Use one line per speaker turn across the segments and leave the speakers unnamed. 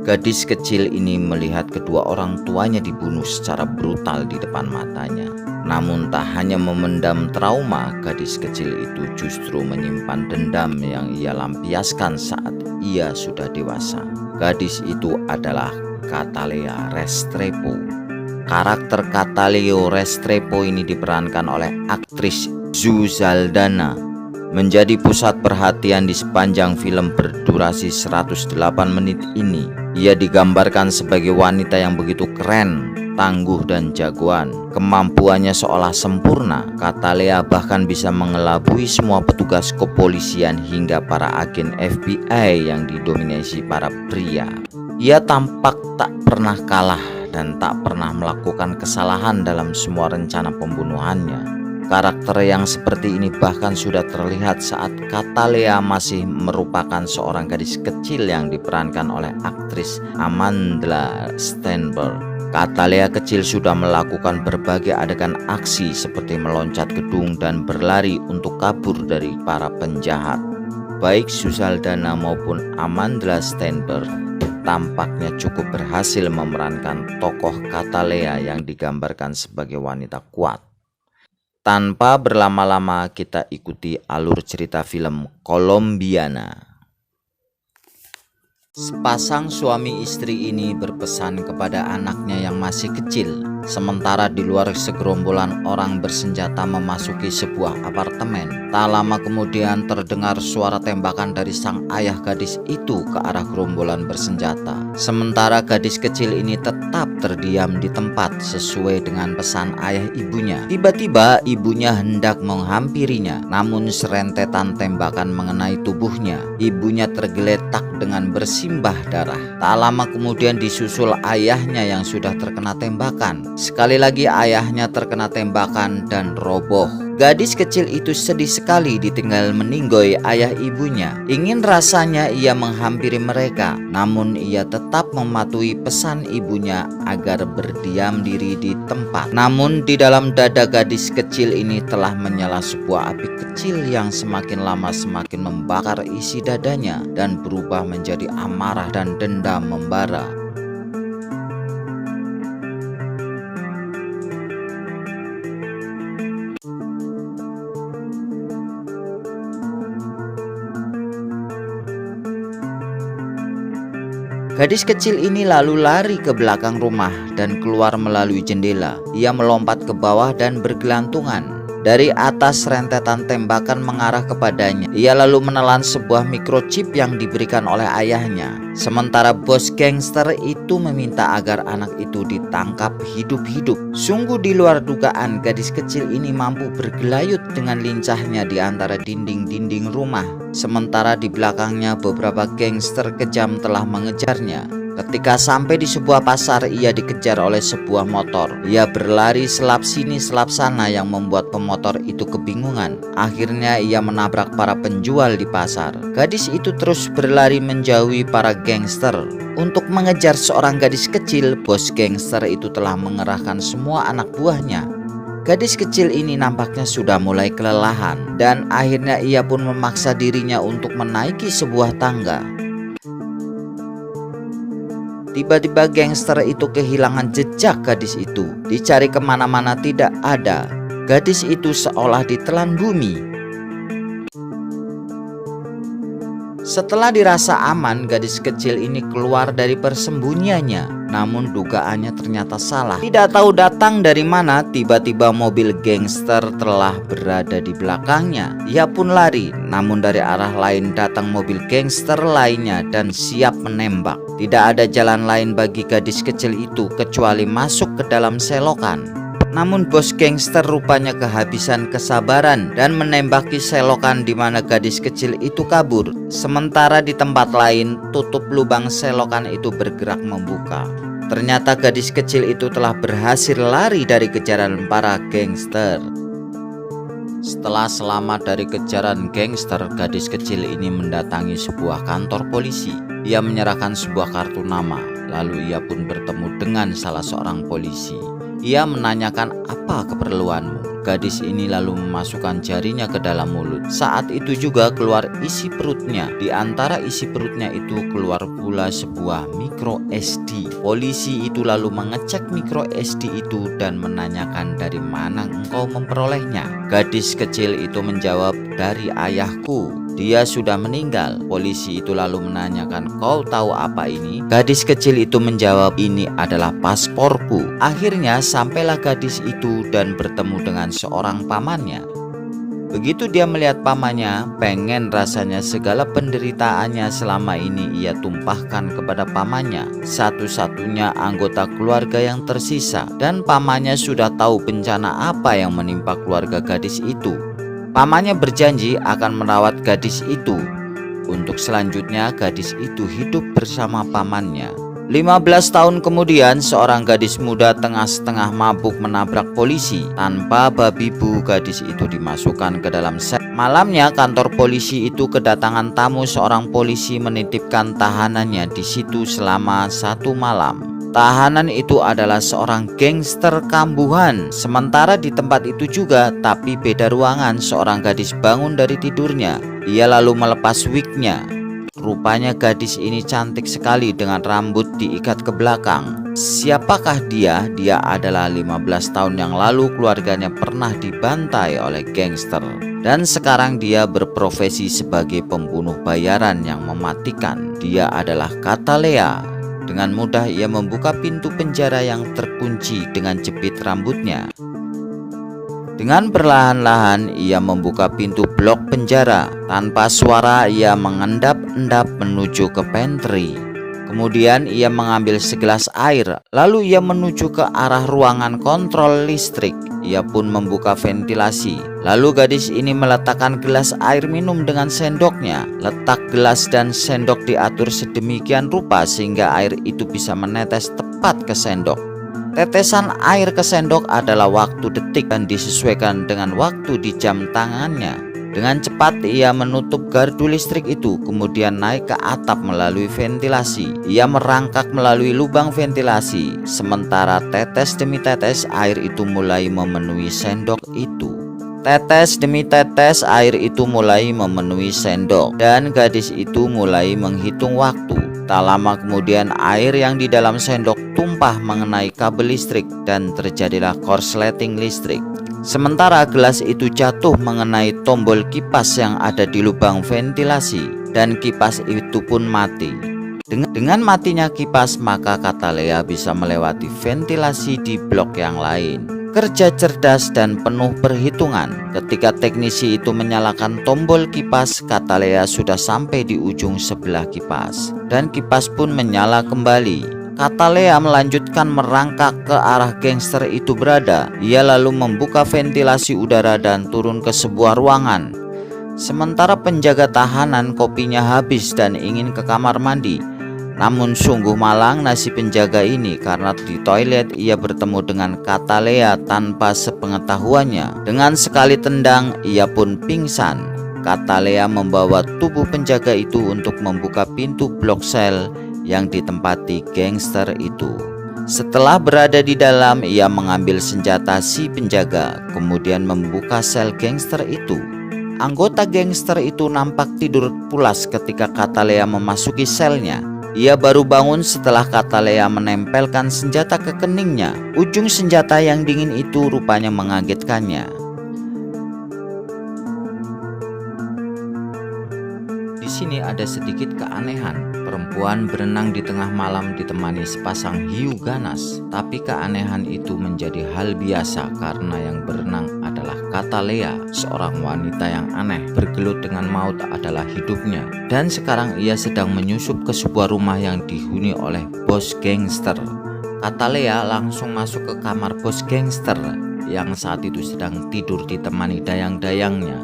Gadis kecil ini melihat kedua orang tuanya dibunuh secara brutal di depan matanya. Namun tak hanya memendam trauma, gadis kecil itu justru menyimpan dendam yang ia lampiaskan saat ia sudah dewasa. Gadis itu adalah Catalea Restrepo. Karakter Catalea Restrepo ini diperankan oleh aktris Zuzaldana, menjadi pusat perhatian di sepanjang film berdurasi 108 menit ini. Ia digambarkan sebagai wanita yang begitu keren, tangguh dan jagoan. Kemampuannya seolah sempurna. Catalea bahkan bisa mengelabui semua petugas kepolisian hingga para agen FBI yang didominasi para pria. Ia tampak tak pernah kalah dan tak pernah melakukan kesalahan dalam semua rencana pembunuhannya. Karakter yang seperti ini bahkan sudah terlihat saat Catalea masih merupakan seorang gadis kecil yang diperankan oleh aktris Amandla Stenberg. Catalea kecil sudah melakukan berbagai adegan aksi seperti meloncat gedung dan berlari untuk kabur dari para penjahat. Baik Zuzaldana maupun Amandla Stenberg tampaknya cukup berhasil memerankan tokoh Catalea yang digambarkan sebagai wanita kuat. Tanpa berlama-lama kita ikuti alur cerita film Colombiana. Sepasang suami istri ini berpesan kepada anaknya yang masih kecil, sementara di luar segerombolan orang bersenjata memasuki sebuah apartemen. Tak lama kemudian terdengar suara tembakan dari sang ayah gadis itu ke arah gerombolan bersenjata. Sementara gadis kecil ini tetap terdiam di tempat sesuai dengan pesan ayah ibunya. Tiba-tiba ibunya hendak menghampirinya, namun serentetan tembakan mengenai tubuhnya. Ibunya tergeletak dengan bersimbah darah. Tak lama kemudian disusul ayahnya yang sudah terkena tembakan. Sekali lagi ayahnya terkena tembakan dan roboh. Gadis kecil itu sedih sekali ditinggal meninggoy ayah ibunya. Ingin rasanya ia menghampiri mereka, namun ia tetap mematuhi pesan ibunya agar berdiam diri di tempat. Namun di dalam dada gadis kecil ini telah menyala sebuah api kecil yang semakin lama semakin membakar isi dadanya dan berubah menjadi amarah dan dendam membara. Gadis kecil ini lalu lari ke belakang rumah dan keluar melalui jendela. Ia melompat ke bawah dan bergelantungan. Dari atas rentetan tembakan mengarah kepadanya. Ia lalu menelan sebuah microchip yang diberikan oleh ayahnya. Sementara bos gangster itu meminta agar anak itu ditangkap hidup-hidup. Sungguh di luar dugaan, gadis kecil ini mampu bergelayut dengan lincahnya di antara dinding-dinding rumah. Sementara di belakangnya beberapa gangster kejam telah mengejarnya. Ketika sampai di sebuah pasar, ia dikejar oleh sebuah motor. Ia berlari selap sini selap sana yang membuat pemotor itu kebingungan. Akhirnya ia menabrak para penjual di pasar. Gadis itu terus berlari menjauhi para gangster. Untuk mengejar seorang gadis kecil, bos gangster itu telah mengerahkan semua anak buahnya. Gadis kecil ini nampaknya sudah mulai kelelahan dan akhirnya ia pun memaksa dirinya untuk menaiki sebuah tangga. Tiba-tiba gangster itu kehilangan jejak gadis itu. Dicari kemana-mana tidak ada. Gadis itu seolah ditelan bumi. Setelah dirasa aman, gadis kecil ini keluar dari persembunyiannya. Namun dugaannya ternyata salah. Tidak tahu datang dari mana, tiba-tiba mobil gangster telah berada di belakangnya. Ia pun lari, namun dari arah lain datang mobil gangster lainnya dan siap menembak. Tidak ada jalan lain bagi gadis kecil itu kecuali masuk ke dalam selokan. Namun bos gangster rupanya kehabisan kesabaran dan menembaki selokan di mana gadis kecil itu kabur. Sementara di tempat lain, tutup lubang selokan itu bergerak membuka. Ternyata gadis kecil itu telah berhasil lari dari kejaran para gangster. Setelah selamat dari kejaran gangster, gadis kecil ini mendatangi sebuah kantor polisi. Ia menyerahkan sebuah kartu nama, lalu ia pun bertemu dengan salah seorang polisi. Ia menanyakan, "Apa keperluanmu?" Gadis ini lalu memasukkan jarinya ke dalam mulut. Saat itu juga keluar isi perutnya. Di antara isi perutnya itu keluar pula sebuah micro SD. Polisi itu lalu mengecek micro SD itu dan menanyakan, dari mana engkau memperolehnya? Gadis kecil itu menjawab, dari ayahku. Dia sudah meninggal. Polisi itu lalu menanyakan, kau tahu apa ini? Gadis kecil itu menjawab, ini adalah pasporku. Akhirnya sampailah gadis itu dan bertemu dengan seorang pamannya. Begitu dia melihat pamannya, pengen rasanya segala penderitaannya selama ini ia tumpahkan kepada pamannya, satu-satunya anggota keluarga yang tersisa. Dan pamannya sudah tahu bencana apa yang menimpa keluarga gadis itu. Pamannya berjanji akan merawat gadis itu. Untuk selanjutnya gadis itu hidup bersama pamannya. 15 tahun kemudian seorang gadis muda tengah-setengah mabuk menabrak polisi. Tanpa babi bu, gadis itu dimasukkan ke dalam sel. Malamnya kantor polisi itu kedatangan tamu. Seorang polisi menitipkan tahanannya di situ selama 1 malam. Tahanan itu adalah seorang gangster kambuhan. Sementara di tempat itu juga, tapi beda ruangan, seorang gadis bangun dari tidurnya. Ia lalu melepas wignya. Rupanya gadis ini cantik sekali dengan rambut diikat ke belakang. Siapakah dia? Dia adalah 15 tahun yang lalu keluarganya pernah dibantai oleh gangster. Dan sekarang dia berprofesi sebagai pembunuh bayaran yang mematikan. Dia adalah Katalea. Dengan mudah ia membuka pintu penjara yang terkunci dengan jepit rambutnya. Dengan perlahan-lahan ia membuka pintu blok penjara. Tanpa suara ia mengendap-endap menuju ke pantry. Kemudian ia mengambil segelas air. Lalu ia menuju ke arah ruangan kontrol listrik. Ia pun membuka ventilasi. Lalu gadis ini meletakkan gelas air minum dengan sendoknya. Letak gelas dan sendok diatur sedemikian rupa sehingga air itu bisa menetes tepat ke sendok. Tetesan air ke sendok adalah waktu detik dan disesuaikan dengan waktu di jam tangannya. Dengan cepat ia menutup gardu listrik itu, kemudian naik ke atap melalui ventilasi. Ia merangkak melalui lubang ventilasi, sementara tetes demi tetes air itu mulai memenuhi sendok itu. Tetes demi tetes air itu mulai memenuhi sendok, dan gadis itu mulai menghitung waktu. Tak lama kemudian air yang di dalam sendok tumpah mengenai kabel listrik dan terjadilah korsleting listrik. Sementara gelas itu jatuh mengenai tombol kipas yang ada di lubang ventilasi, dan kipas itu pun mati. Dengan matinya kipas, maka Katalea bisa melewati ventilasi di blok yang lain. Kerja cerdas dan penuh perhitungan. Ketika teknisi itu menyalakan tombol kipas, Katalea sudah sampai di ujung sebelah kipas, dan kipas pun menyala kembali. Katalea melanjutkan merangkak ke arah gangster itu berada. Ia lalu membuka ventilasi udara dan turun ke sebuah ruangan. Sementara penjaga tahanan kopinya habis dan ingin ke kamar mandi. Namun sungguh malang nasib penjaga ini, karena di toilet ia bertemu dengan Katalea tanpa sepengetahuannya. Dengan sekali tendang ia pun pingsan. Katalea membawa tubuh penjaga itu untuk membuka pintu blok sel yang ditempati gangster itu. Setelah berada di dalam, ia mengambil senjata si penjaga, kemudian membuka sel gangster itu. Anggota gangster itu nampak tidur pulas ketika Katalea memasuki selnya. Ia baru bangun setelah Katalea menempelkan senjata ke keningnya. Ujung senjata yang dingin itu rupanya mengagetkannya. Di sini ada sedikit keanehan. Perempuan berenang di tengah malam ditemani sepasang hiu ganas. Tapi keanehan itu menjadi hal biasa karena yang berenang adalah Katalea, seorang wanita yang aneh. Bergelut dengan maut adalah hidupnya. Dan sekarang ia sedang menyusup ke sebuah rumah yang dihuni oleh bos gangster. Katalea langsung masuk ke kamar bos gangster yang saat itu sedang tidur ditemani dayang-dayangnya.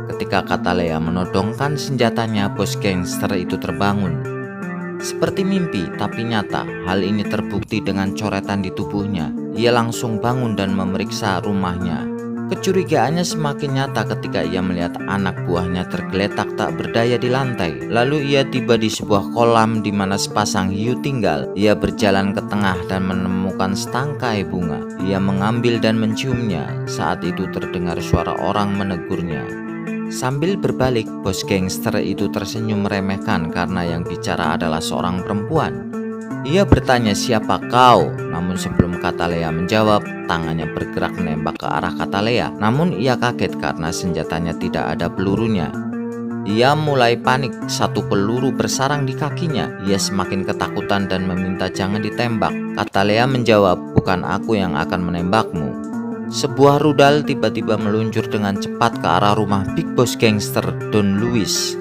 Ketika Katalea menodongkan senjatanya, bos gangster itu terbangun. Seperti mimpi, tapi nyata. Hal ini terbukti dengan coretan di tubuhnya. Ia langsung bangun dan memeriksa rumahnya. Kecurigaannya semakin nyata ketika ia melihat anak buahnya tergeletak tak berdaya di lantai. Lalu ia tiba di sebuah kolam di mana sepasang hiu tinggal. Ia berjalan ke tengah dan menemukan setangkai bunga. Ia mengambil dan menciumnya. Saat itu terdengar suara orang menegurnya. Sambil berbalik, bos gangster itu tersenyum meremehkan karena yang bicara adalah seorang perempuan. Ia bertanya, "Siapa kau?" Namun sebelum Katalea menjawab, tangannya bergerak menembak ke arah Katalea. Namun ia kaget karena senjatanya tidak ada pelurunya. Ia mulai panik, satu peluru bersarang di kakinya. Ia semakin ketakutan dan meminta jangan ditembak. Katalea menjawab, "Bukan aku yang akan menembakmu." Sebuah rudal tiba-tiba meluncur dengan cepat ke arah rumah Big Boss Gangster Don Luis.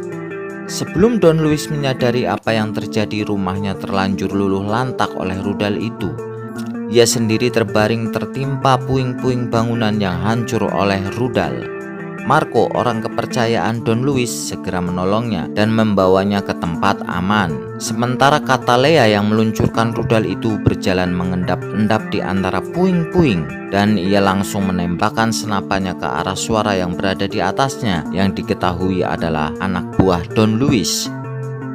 Sebelum Don Luis menyadari apa yang terjadi, rumahnya terlanjur luluh lantak oleh rudal itu. Ia sendiri terbaring tertimpa puing-puing bangunan yang hancur oleh rudal. Marco, orang kepercayaan Don Luis, segera menolongnya dan membawanya ke tempat aman. Sementara Katalea yang meluncurkan rudal itu berjalan mengendap-endap di antara puing-puing, dan ia langsung menembakkan senapannya ke arah suara yang berada di atasnya, yang diketahui adalah anak buah Don Luis.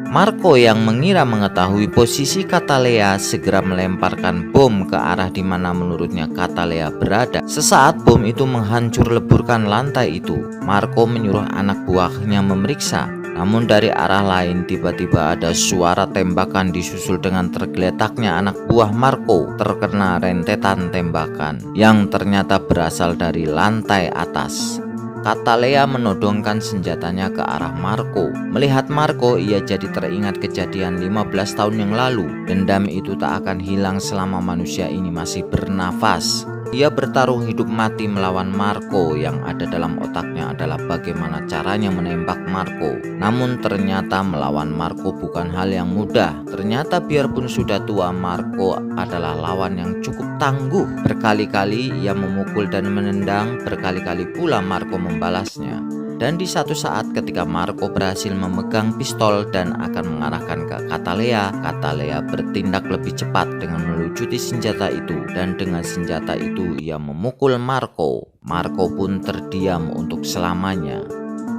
Marco yang mengira mengetahui posisi Katalea segera melemparkan bom ke arah di mana menurutnya Katalea berada. Sesaat bom itu menghancur leburkan lantai itu, Marco menyuruh anak buahnya memeriksa. Namun dari arah lain tiba-tiba ada suara tembakan disusul dengan tergeletaknya anak buah Marco terkena rentetan tembakan yang ternyata berasal dari lantai atas. Katalea menodongkan senjatanya ke arah Marco. Melihat Marco, ia jadi teringat kejadian 15 tahun yang lalu. Dendam itu tak akan hilang selama manusia ini masih bernafas. Ia bertarung hidup mati melawan Marco. Yang ada dalam otaknya adalah bagaimana caranya menembak Marco. Namun ternyata melawan Marco bukan hal yang mudah. Ternyata biarpun sudah tua, Marco adalah lawan yang cukup tangguh. Berkali-kali ia memukul dan menendang, berkali-kali pula Marco membalasnya. Dan di satu saat ketika Marco berhasil memegang pistol dan akan mengarahkan ke Katalea, Katalea bertindak lebih cepat dengan melucuti senjata itu, dan dengan senjata itu ia memukul Marco. Marco pun terdiam untuk selamanya.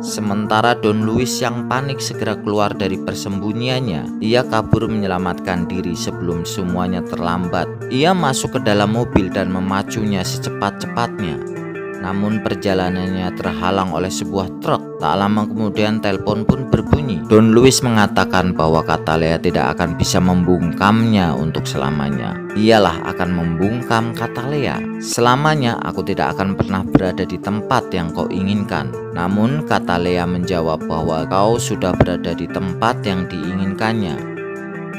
Sementara Don Luis yang panik segera keluar dari persembunyiannya. Ia kabur menyelamatkan diri sebelum semuanya terlambat. Ia masuk ke dalam mobil dan memacunya secepat-cepatnya. Namun perjalanannya terhalang oleh sebuah truk. Tak lama kemudian telepon pun berbunyi. Don Luis mengatakan bahwa Katalea tidak akan bisa membungkamnya untuk selamanya. Ialah akan membungkam Katalea. "Selamanya aku tidak akan pernah berada di tempat yang kau inginkan." Namun Katalea menjawab bahwa kau sudah berada di tempat yang diinginkannya.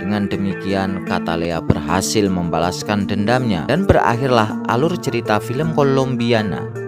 Dengan demikian Katalea berhasil membalaskan dendamnya dan berakhirlah alur cerita film Colombiana.